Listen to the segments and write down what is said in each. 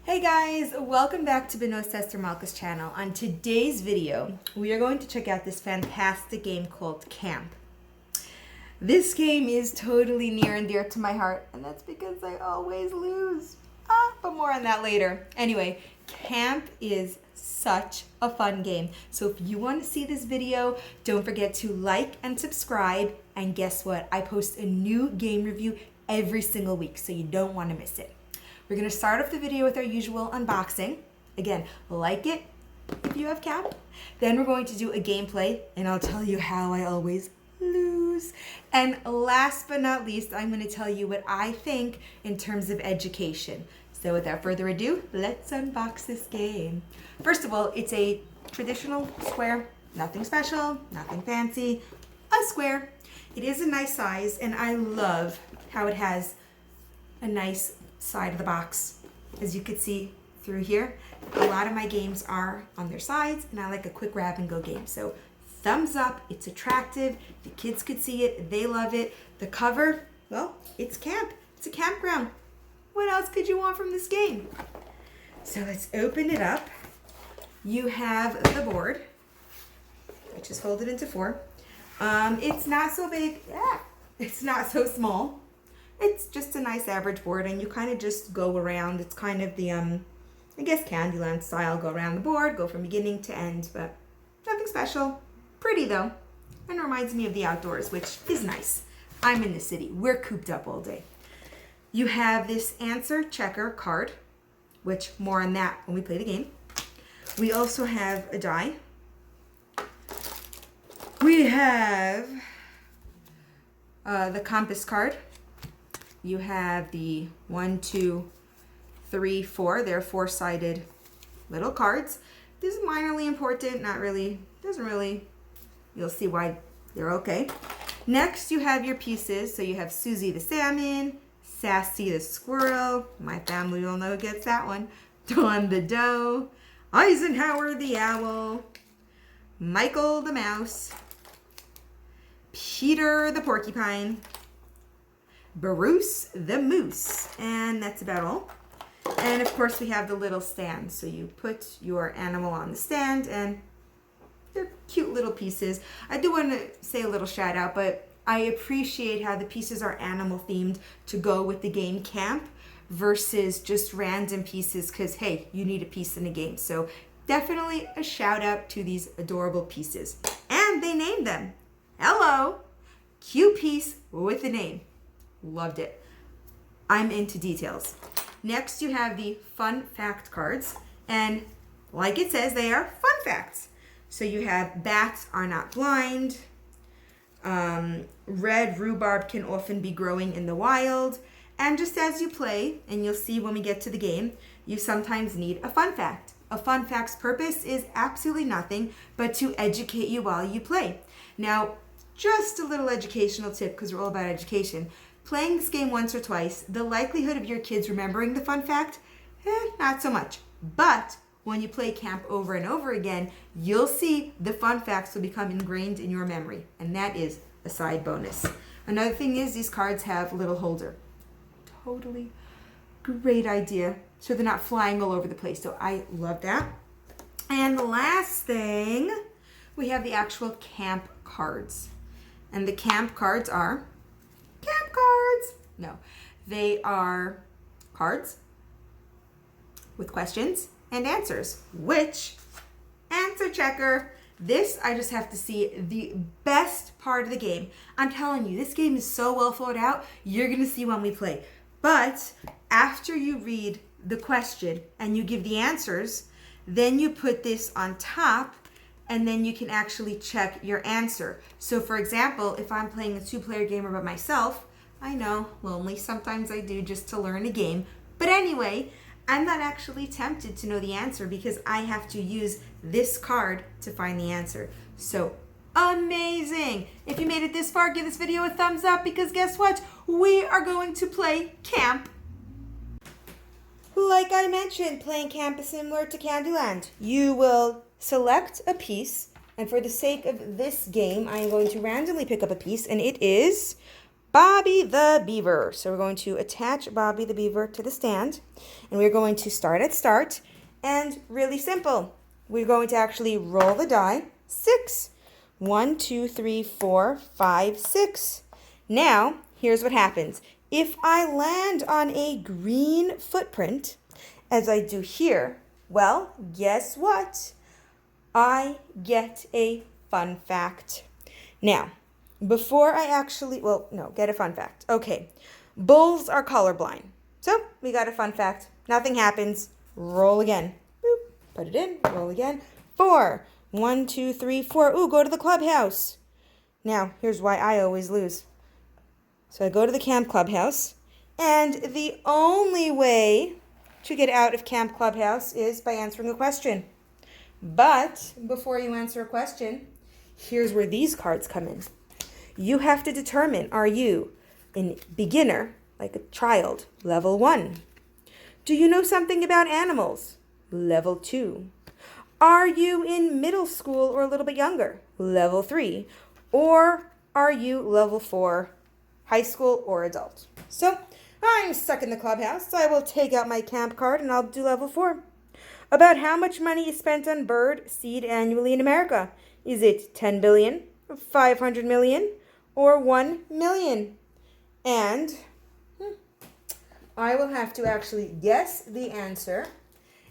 Hey guys, welcome back to Beno's Sester Malka's channel. On today's video, we are going to check out this fantastic game called Camp. This game is totally near and dear to my heart, and that's because I always lose. But more on that later. Anyway, Camp is such a fun game. So if you want to see this video, don't forget to like and subscribe. And guess what? I post a new game review every single week, so you don't want to miss it. We're going to start off the video with our usual unboxing. Again, like it if you have Camp. Then we're going to do a gameplay, and I'll tell you how I always lose. And last but not least, I'm going to tell you what I think in terms of education. So without further ado, let's unbox this game. First of all, it's a traditional square. Nothing special, nothing fancy. A square. It is a nice size, and I love how it has a nice side of the box. As you can see through here, a lot of my games are on their sides, and I like a quick grab and go game. So thumbs up, it's attractive, the kids could see it, they love it. The cover, well, it's camp, it's a campground. What else could you want from this game? So let's open it up. You have the board, which is folded into four. It's not so big, it's not so small. It's just a nice average board, and you kind of just go around. It's kind of the, I guess, Candyland style. Go around the board, go from beginning to end, but nothing special. Pretty, though, and reminds me of the outdoors, which is nice. I'm in the city. We're cooped up all day. You have this answer checker card, which more on that when we play the game. We also have a die. We have the compass card. You have the 1, 2, 3, 4. They're four-sided little cards. This is minorly important, not really, doesn't really, you'll see why they're okay. Next, you have your pieces. So you have Susie the salmon, Sassy the squirrel. My family will know who gets that one. Dawn the doe, Eisenhower the owl, Michael the mouse, Peter the porcupine, Bruce the moose, and that's about all. And of course we have the little stand, so you put your animal on the stand, and they're cute little pieces. I do want to say a little shout out, but I appreciate how the pieces are animal themed to go with the game Camp versus just random pieces, because hey, you need a piece in a game. So definitely a shout out to these adorable pieces, and they named them. Hello, cute piece with a name. Loved it. I'm into details. Next, you have the fun fact cards. And like it says, they are fun facts. So you have bats are not blind. Red rhubarb can often be growing in the wild. And just as you play, and you'll see when we get to the game, you sometimes need a fun fact. A fun fact's purpose is absolutely nothing but to educate you while you play. Now, just a little educational tip, because we're all about education. Playing this game once or twice, the likelihood of your kids remembering the fun fact, not so much. But when you play Camp over and over again, you'll see the fun facts will become ingrained in your memory. And that is a side bonus. Another thing is these cards have a little holder. Totally great idea. So they're not flying all over the place. So I love that. And the last thing, we have the actual Camp cards. And the Camp cards are Camp cards. No, they are cards with questions and answers. Which answer checker? This, I just have to see, the best part of the game. I'm telling you, this game is so well thought out. You're going to see when we play. But after you read the question and you give the answers, then you put this on top, and then you can actually check your answer. So for example, if I'm playing a 2-player game by myself, I know, lonely, sometimes I do just to learn a game. But anyway, I'm not actually tempted to know the answer because I have to use this card to find the answer. So amazing! If you made it this far, give this video a thumbs up, because guess what? We are going to play Camp. Like I mentioned, playing Camp is similar to Candyland. You will select a piece, and for the sake of this game, I am going to randomly pick up a piece, and it is Bobby the Beaver. So we're going to attach Bobby the Beaver to the stand, and we're going to start at start, and really simple. We're going to actually roll the die, 6. 1, 2, 3, 4, 5, 6. Now, here's what happens. If I land on a green footprint, as I do here, well, guess what? I get a fun fact. Now, before I actually, get a fun fact. Okay, bulls are colorblind. So, we got a fun fact. Nothing happens. Roll again. Boop. Put it in. Roll again. 4. 1, 2, 3, 4. Ooh, go to the clubhouse. Now, here's why I always lose. So I go to the camp clubhouse, and the only way to get out of camp clubhouse is by answering a question. But before you answer a question, here's where these cards come in. You have to determine, are you a beginner, like a child, level 1? Do you know something about animals? Level 2. Are you in middle school or a little bit younger? Level 3. Or are you level 4, high school or adult? So I'm stuck in the clubhouse. So I will take out my camp card and I'll do level 4. About how much money is spent on bird seed annually in America? Is it 10 billion, 500 million, or 1 million? And I will have to actually guess the answer.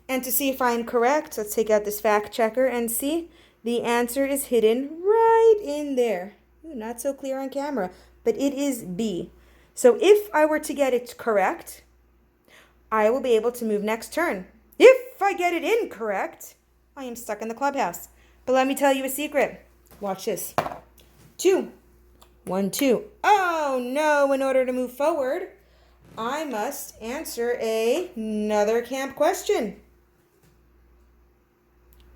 And to see if I'm correct, let's take out this fact checker and see. The answer is hidden right in there. Ooh, not so clear on camera, but it is B. So if I were to get it correct, I will be able to move next turn. If I get it incorrect, I am stuck in the clubhouse. But let me tell you a secret. Watch this. 2. 1, 2. Oh no, in order to move forward, I must answer another camp question.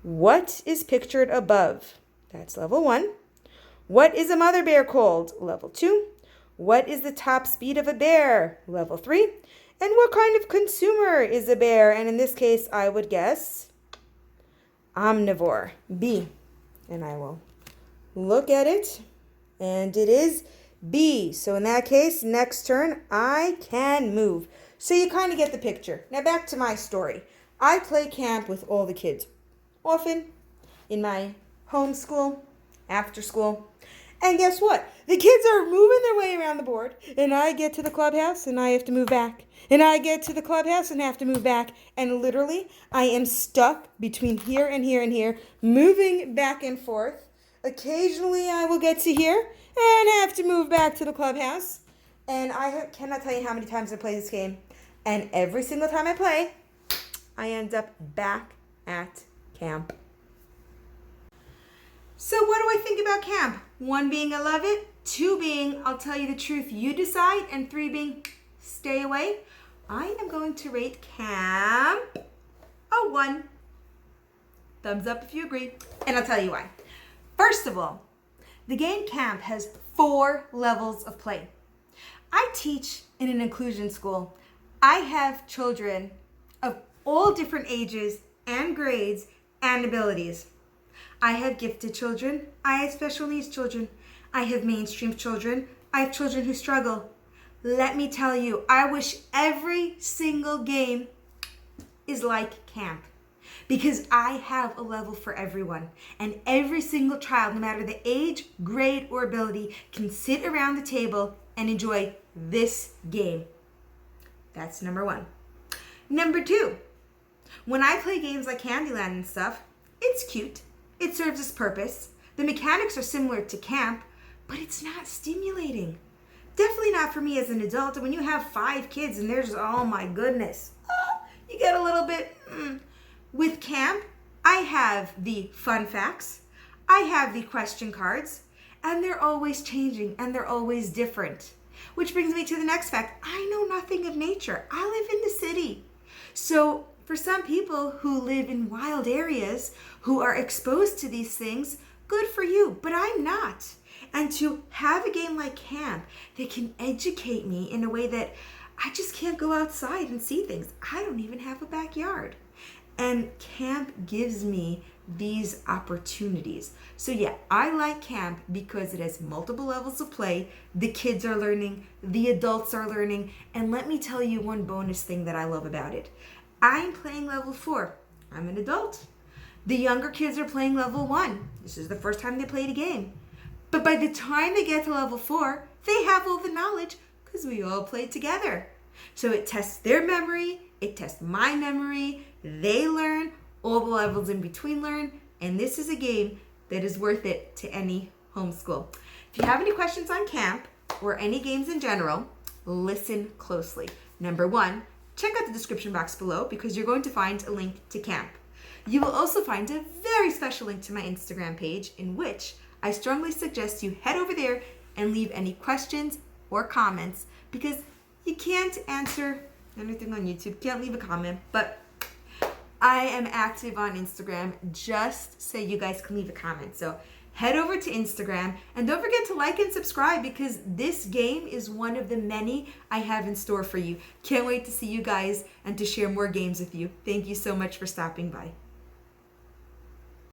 What is pictured above? That's level 1. What is a mother bear called? Level 2. What is the top speed of a bear? Level 3. And what kind of consumer is a bear? And in this case, I would guess omnivore, B. And I will look at it, and it is B. So in that case, next turn, I can move. So you kind of get the picture. Now back to my story. I play camp with all the kids, often in my home school, after school. And guess what? The kids are moving their way around the board, and I get to the clubhouse and I have to move back. And I get to the clubhouse and have to move back. And literally, I am stuck between here and here and here, moving back and forth. Occasionally, I will get to here and have to move back to the clubhouse. And I cannot tell you how many times I play this game. And every single time I play, I end up back at camp. So what do I think about camp? 1 being I love it, 2 being I'll tell you the truth, you decide, and 3 being stay away. I am going to rate camp a 1. Thumbs up if you agree. And I'll tell you why. First of all, the game camp has 4 levels of play. I teach in an inclusion school. I have children of all different ages and grades and abilities. I have gifted children. I have special needs children. I have mainstream children. I have children who struggle. Let me tell you, I wish every single game is like camp, because I have a level for everyone. And every single child, no matter the age, grade, or ability, can sit around the table and enjoy this game. That's number 1. Number 2, when I play games like Candyland and stuff, it's cute. It serves its purpose. The mechanics are similar to camp, but it's not stimulating. Definitely not for me as an adult. And when you have 5 kids and there's, oh my goodness, you get a little bit. With camp, I have the fun facts. I have the question cards, and they're always changing and they're always different. Which brings me to the next fact. I know nothing of nature. I live in the city. So for some people who live in wild areas, who are exposed to these things, good for you, but I'm not. And to have a game like camp that can educate me in a way that I just can't go outside and see things. I don't even have a backyard. And camp gives me these opportunities. So yeah, I like camp because it has multiple levels of play. The kids are learning, the adults are learning, and let me tell you one bonus thing that I love about it. I'm playing level 4. I'm an adult. The younger kids are playing level 1. This is the first time they played a game. But by the time they get to level 4, they have all the knowledge because we all played together. So it tests their memory, it tests my memory, they learn, all the levels in between learn, and this is a game that is worth it to any homeschool. If you have any questions on camp or any games in general, listen closely. Number 1, check out the description box below because you're going to find a link to camp. You will also find a very special link to my Instagram page in which I strongly suggest you head over there and leave any questions or comments because you can't answer anything on YouTube, can't leave a comment, but I am active on Instagram just so you guys can leave a comment. So head over to Instagram and don't forget to like and subscribe because this game is one of the many I have in store for you. Can't wait to see you guys and to share more games with you. Thank you so much for stopping by.